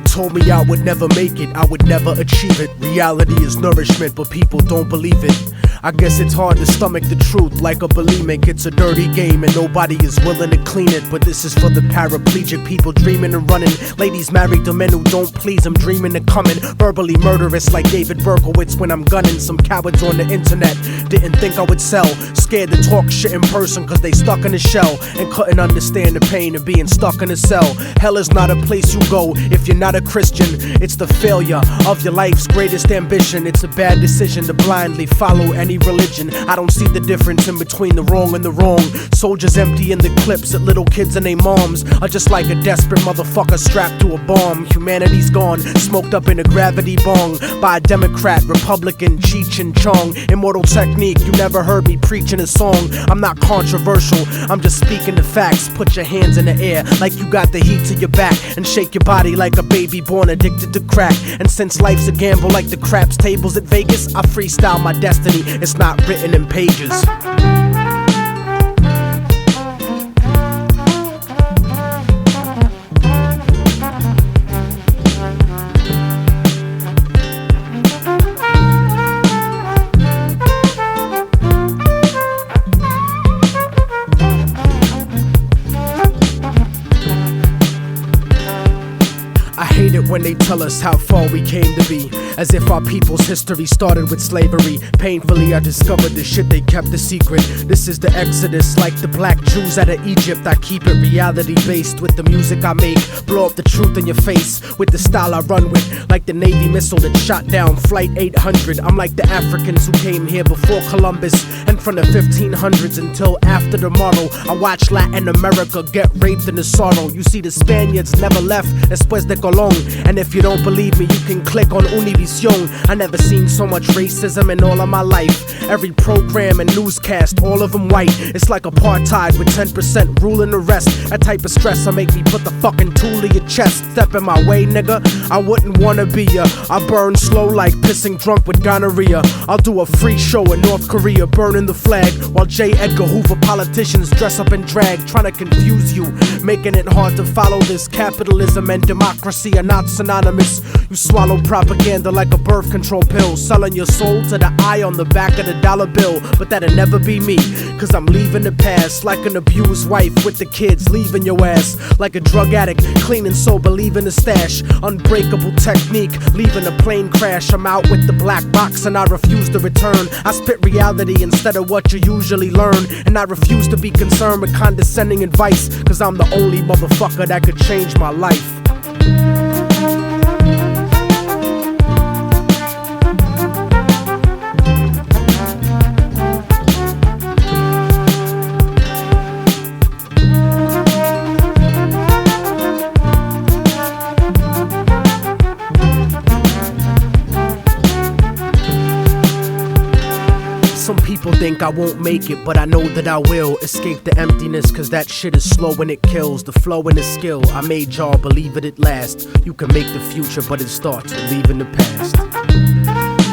told me I would never make it, I would never achieve it. Reality is nourishment, but people don't believe it. I guess it's hard to stomach the truth like a bulimic. It's a dirty game and nobody is willing to clean it. But this is for the paraplegic, people dreaming and running. Ladies married to men who don't please them, dreaming of coming. Verbally murderous like David Berkowitz when I'm gunning. Some cowards on the internet didn't think I would sell. Scared to talk shit in person cause they stuck in a shell and couldn't understand the pain of being stuck in a cell. Hell is not a place you go if you're not a Christian. It's the failure of your life's greatest ambition. It's a bad decision to blindly follow any religion. I don't see the difference in between the wrong and the wrong. Soldiers emptying the clips at little kids and their moms are just like a desperate motherfucker strapped to a bomb. Humanity's gone, smoked up in a gravity bong by a Democrat, Republican, Cheech and Chong. Immortal technique, you never heard me preaching a song. I'm not controversial, I'm just speaking the facts. Put your hands in the air like you got the heat to your back and shake your body like a baby born addicted to crack. And since life's a gamble like the craps tables at Vegas, I freestyle my destiny. It's not written in pages. I hate it when they tell us how far we came to be, as if our people's history started with slavery. Painfully I discovered the shit they kept a secret. This is the exodus, like the black Jews out of Egypt. I keep it reality based with the music I make. Blow up the truth in your face with the style I run with, like the Navy missile that shot down Flight 800. I'm like the Africans who came here before Columbus, and from the 1500s until after tomorrow I watch Latin America get raped in the sorrow. You see, the Spaniards never left después de Colón. And if you don't believe me, you can click on Univision. I never seen so much racism in all of my life. Every program and newscast, all of them white. It's like apartheid with 10% ruling the rest. That type of stress will make me put the fucking tool in your chest. Step in my way, nigga, I wouldn't wanna be ya. I burn slow like pissing drunk with gonorrhea. I'll do a free show in North Korea, burning the flag, while J. Edgar Hoover politicians dress up in drag, trying to confuse you, making it hard to follow this. Capitalism and democracy are not synonymous. You swallow propaganda like a birth control pill, selling your soul to the eye on the back of the dollar bill. But that'll never be me, cause I'm leaving the past, like an abused wife with the kids leaving your ass, like a drug addict, clean and sober, leaving the stash. Unbreakable technique, leaving a plane crash. I'm out with the black box and I refuse to return. I spit reality instead of what you usually learn, and I refuse to be concerned with condescending advice, cause I'm the only motherfucker that could change my life. Some people think I won't make it, but I know that I will. Escape the emptiness, cause that shit is slow and it kills. The flow and the skill, I made y'all believe it at last. You can make the future, but it starts with leaving the past.